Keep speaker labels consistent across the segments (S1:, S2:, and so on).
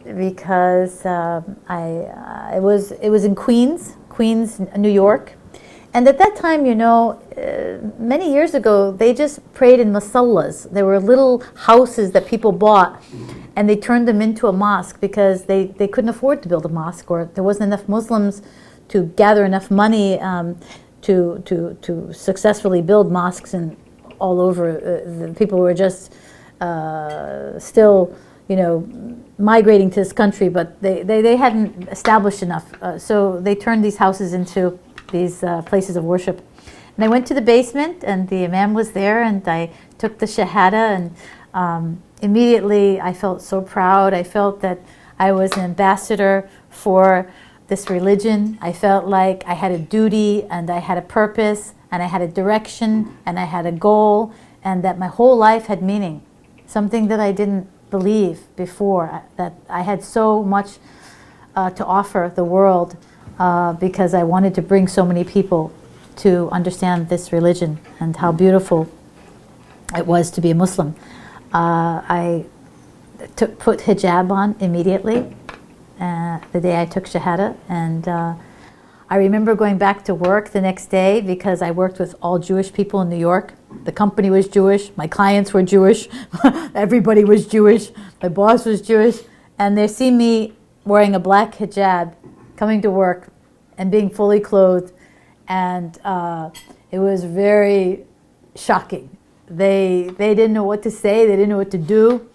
S1: because it was in Queens, New York. And at that time, you know, many years ago, they just prayed in masallas. There were little houses that people bought, and they turned them into a mosque because they couldn't afford to build a mosque, or there wasn't enough Muslims to gather enough money to successfully build mosques and all over. The people were just still, you know, migrating to this country, but they hadn't established enough. So they turned these houses into these places of worship. And I went to the basement, and the imam was there, and I took the shahada, and immediately I felt so proud. I felt that I was an ambassador for this religion. I felt like I had a duty, and I had a purpose, and I had a direction, and I had a goal, and that my whole life had meaning. Something that I didn't believe before, that I had so much to offer the world, because I wanted to bring so many people to understand this religion and how beautiful it was to be a Muslim. I put hijab on immediately the day I took Shahada, and I remember going back to work the next day because I worked with all Jewish people in New York. The company was Jewish, my clients were Jewish, everybody was Jewish, my boss was Jewish, and they see me wearing a black hijab, coming to work and being fully clothed, and it was very shocking. They didn't know what to say, they didn't know what to do,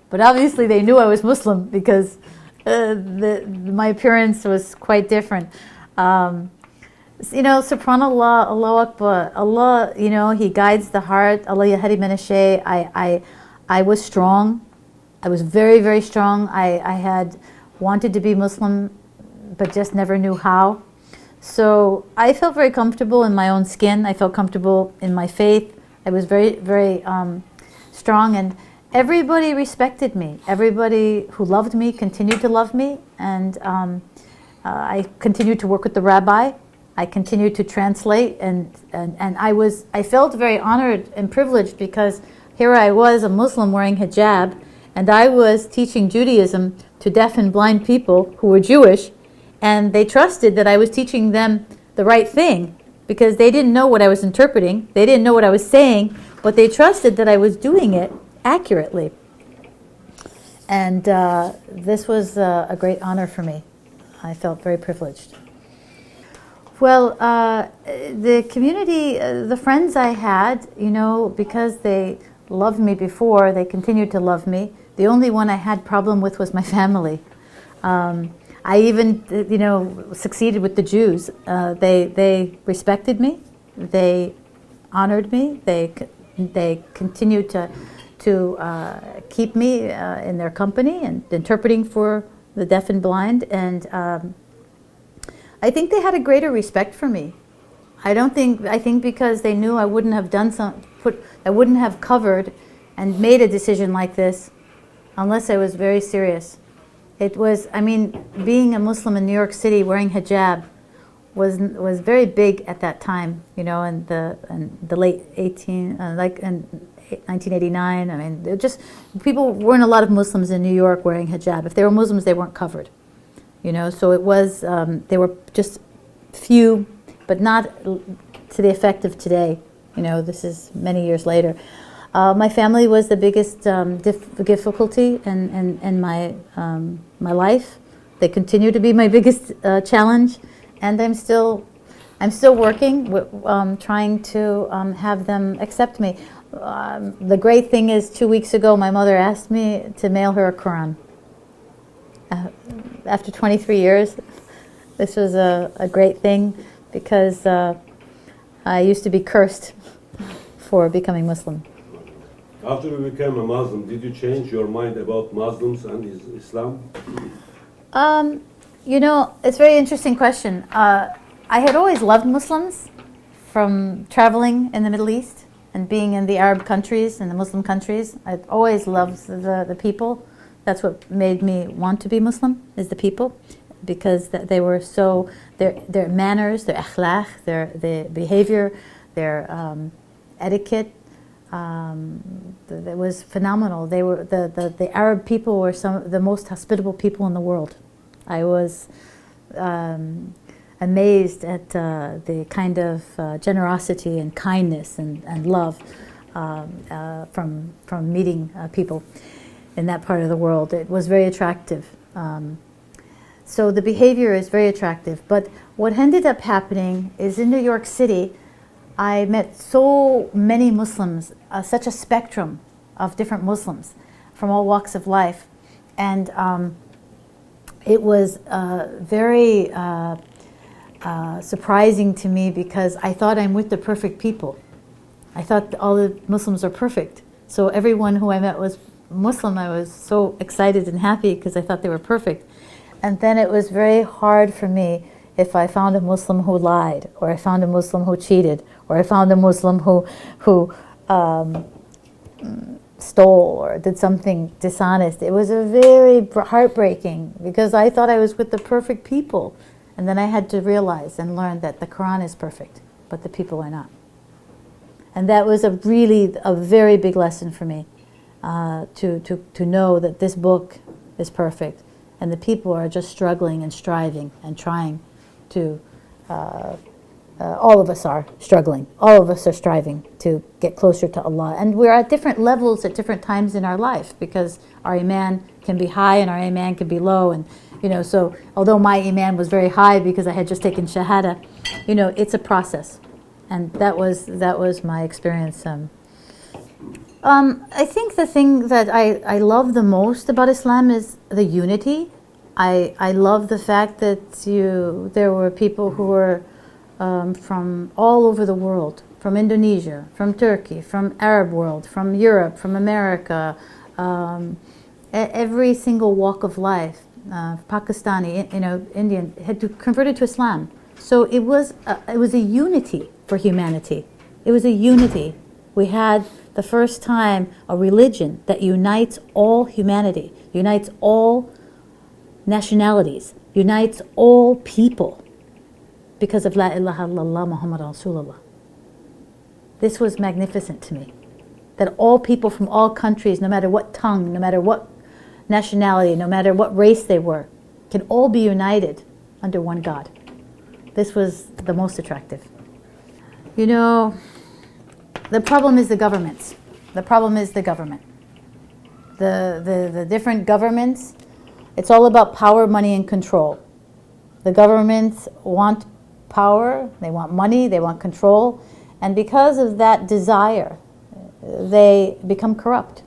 S1: but obviously they knew I was Muslim because my appearance was quite different. You know, subhanallah, Allahu Akbar, Allah, you know, He guides the heart. Allah yahdi man yasha. I was strong. I was very, very strong. I had wanted to be Muslim, but just never knew how. So I felt very comfortable in my own skin. I felt comfortable in my faith. I was very, very strong, and everybody respected me. Everybody who loved me continued to love me, and I continued to work with the rabbi. I continued to translate, and I felt very honored and privileged because here I was, a Muslim wearing hijab, and I was teaching Judaism to deaf and blind people who were Jewish, and they trusted that I was teaching them the right thing because they didn't know what I was interpreting, they didn't know what I was saying, but they trusted that I was doing it accurately. And this was a great honor for me. I felt very privileged. Well, the community, the friends I had, you know, because they loved me before, they continued to love me. The only one I had problem with was my family. I even, you know, succeeded with the Jews. They respected me. They honored me. They continued to keep me in their company and interpreting for the deaf and blind. And I think they had a greater respect for me. I think because they knew I wouldn't have I wouldn't have covered and made a decision like this unless I was very serious. It was, I mean, being a Muslim in New York City wearing hijab was very big at that time, you know, in the late 1989. I mean, people weren't a lot of Muslims in New York wearing hijab. If they were Muslims, they weren't covered, you know. So it was, they were just few, but not to the effect of today. You know, this is many years later. My family was the biggest difficulty in my life. They continue to be my biggest challenge, and I'm still working, trying to have them accept me. The great thing is, 2 weeks ago, my mother asked me to mail her a Quran. After 23 years, this was a great thing because I used to be cursed for becoming Muslim.
S2: After you became a Muslim, did you change your mind about Muslims and Islam?
S1: You know, it's a very interesting question. I had always loved Muslims from traveling in the Middle East and being in the Arab countries and the Muslim countries. I'd always loved the people. That's what made me want to be Muslim, is the people, because they were so, their manners, their akhlaq, their behavior, their etiquette, It was phenomenal. They were the Arab people were some of the most hospitable people in the world. I was amazed at the kind of generosity and kindness and love from meeting people in that part of the world. It was very attractive. So the behavior is very attractive. But what ended up happening is in New York City, I met so many Muslims, such a spectrum of different Muslims from all walks of life. And it was very surprising to me because I thought I'm with the perfect people. I thought all the Muslims are perfect. So everyone who I met was Muslim. I was so excited and happy because I thought they were perfect. And then it was very hard for me if I found a Muslim who lied, or I found a Muslim who cheated, or I found a Muslim who stole or did something dishonest. It was a very heartbreaking because I thought I was with the perfect people. And then I had to realize and learn that the Quran is perfect, but the people are not. And that was a very big lesson for me, to know that this book is perfect and the people are just struggling and striving and trying to, all of us are struggling. All of us are striving to get closer to Allah. And we're at different levels at different times in our life because our iman can be high and our iman can be low. And, so although my iman was very high because I had just taken shahada, it's a process. And that was my experience. I think the thing that I love the most about Islam is the unity. I love the fact that there were people who were from all over the world, from Indonesia, from Turkey, from Arab world, from Europe, from America, every single walk of life, Pakistani, Indian, had converted to Islam. So it was a unity for humanity. It was a unity. We had the first time a religion that unites all humanity, unites all nationalities, unites all people because of La ilaha illallah Muhammad Rasulullah. This was magnificent to me. That all people from all countries, no matter what tongue, no matter what nationality, no matter what race they were, can all be united under one God. This was the most attractive. The problem is the governments. The problem is the government. The different governments, it's all about power, money, and control. The governments want power, they want money, they want control, and because of that desire, they become corrupt.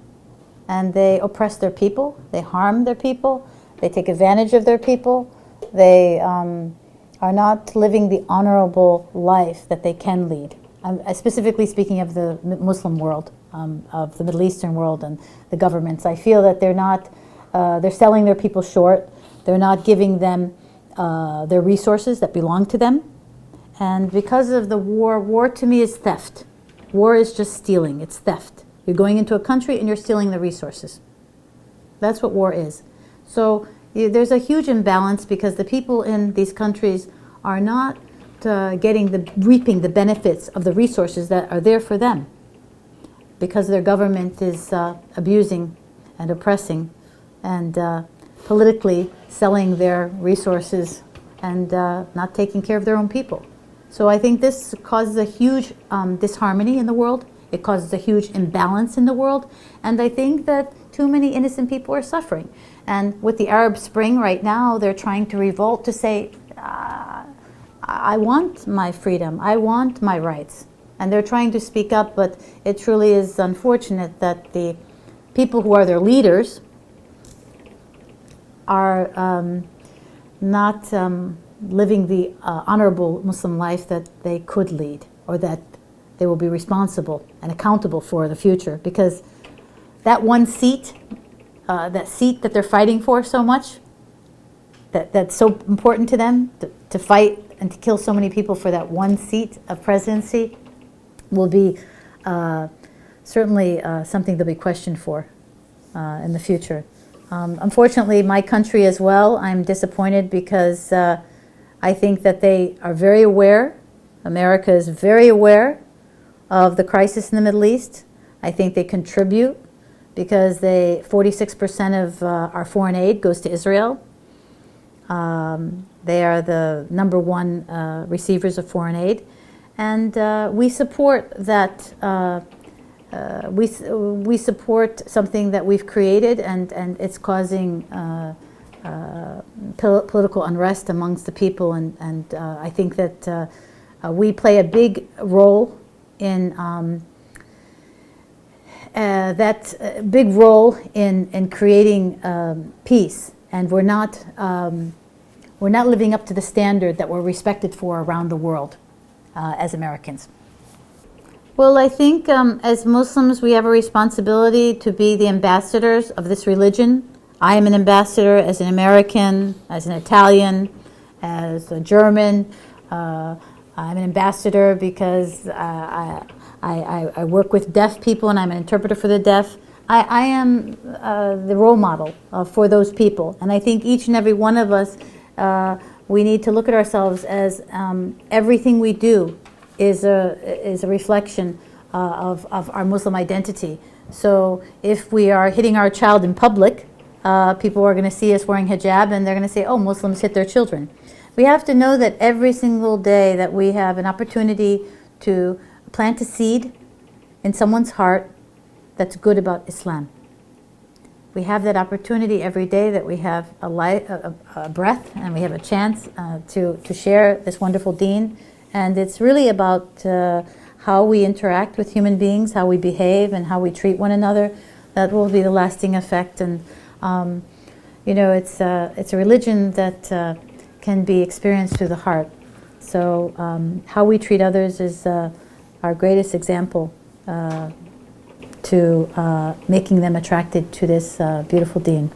S1: And they oppress their people, they harm their people, they take advantage of their people, they are not living the honorable life that they can lead. I'm specifically speaking of the Muslim world, of the Middle Eastern world and the governments. I feel that they're selling their people short. They're not giving them their resources that belong to them. And because of the war to me is theft. War is just stealing, it's theft. You're going into a country and you're stealing the resources. That's what war is. So there's a huge imbalance because the people in these countries are not reaping the benefits of the resources that are there for them because their government is abusing and oppressing and politically selling their resources and not taking care of their own people. So I think this causes a huge disharmony in the world. It causes a huge imbalance in the world. And I think that too many innocent people are suffering. And with the Arab Spring right now, they're trying to revolt to say, I want my freedom, I want my rights. And they're trying to speak up, but it truly is unfortunate that the people who are their leaders are not living the honorable Muslim life that they could lead, or that they will be responsible and accountable for the future. Because that one seat, that they're fighting for so much, that's so important to them, to fight and to kill so many people for that one seat of presidency, will be certainly something they'll be questioned for in the future. Unfortunately, my country as well, I'm disappointed because I think that they are very aware, America is very aware of the crisis in the Middle East. I think they contribute because 46% of our foreign aid goes to Israel. They are the number one receivers of foreign aid, and we support that. We support something that we've created, and it's causing political unrest amongst the people, and I think that we play a big role in in creating peace, and we're not living up to the standard that we're respected for around the world as Americans. Well, I think as Muslims we have a responsibility to be the ambassadors of this religion. I am an ambassador as an American, as an Italian, as a German. I'm an ambassador because I work with deaf people and I'm an interpreter for the deaf. I am the role model for those people. And I think each and every one of us, we need to look at ourselves as everything we do is a reflection of our Muslim identity. So if we are hitting our child in public, people are going to see us wearing hijab and they're going to say, oh, Muslims hit their children. We have to know that every single day that we have an opportunity to plant a seed in someone's heart that's good about Islam. We have that opportunity every day that we have a breath and we have a chance to share this wonderful deen. And it's really about how we interact with human beings, how we behave, and how we treat one another. That will be the lasting effect. And you know, it's a religion that can be experienced through the heart. So how we treat others is our greatest example to making them attracted to this beautiful deen.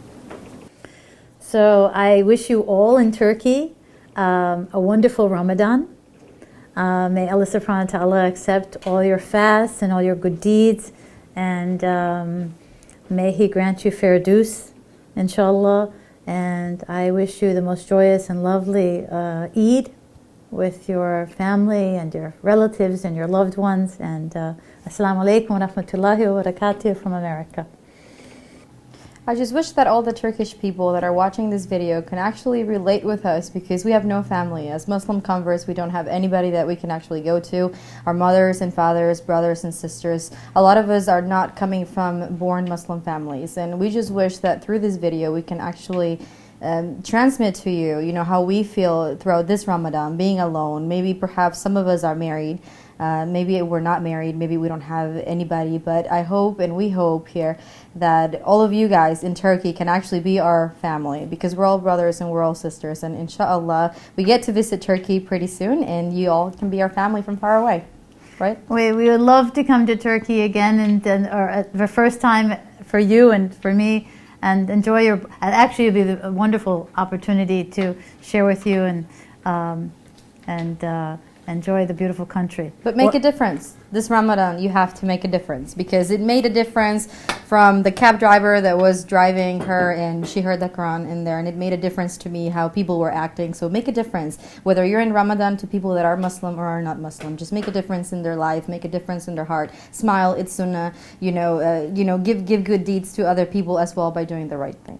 S1: So I wish you all in Turkey a wonderful Ramadan. May Allah subhanahu wa ta'ala accept all your fasts and all your good deeds, and may He grant you Firdus, inshallah. And I wish you the most joyous and lovely Eid with your family and your relatives and your loved ones. And Assalamu alaikum wa rahmatullahi wa barakatuh from America.
S3: I just wish that all the Turkish people that are watching this video can actually relate with us, because we have no family. As Muslim converts, we don't have anybody that we can actually go to. Our mothers and fathers, brothers and sisters, a lot of us are not coming from born Muslim families. And we just wish that through this video we can actually transmit to you, you know, how we feel throughout this Ramadan, being alone. Maybe perhaps some of us are married. Maybe we're not married, maybe we don't have anybody, but I hope and we hope here that all of you guys in Turkey can actually be our family, because we're all brothers and we're all sisters, and inshallah we get to visit Turkey pretty soon and you all can be our family from far away, right?
S1: We would love to come to Turkey again, and or the first time for you and for me, and enjoy your, actually it'll be a wonderful opportunity to share with you and enjoy the beautiful country.
S3: But make a difference. This Ramadan, you have to make a difference, because it made a difference from the cab driver that was driving her and she heard the Quran in there, and it made a difference to me how people were acting. So make a difference. Whether you're in Ramadan to people that are Muslim or are not Muslim, just make a difference in their life, make a difference in their heart. Smile, it's sunnah, give good deeds to other people as well by doing the right thing.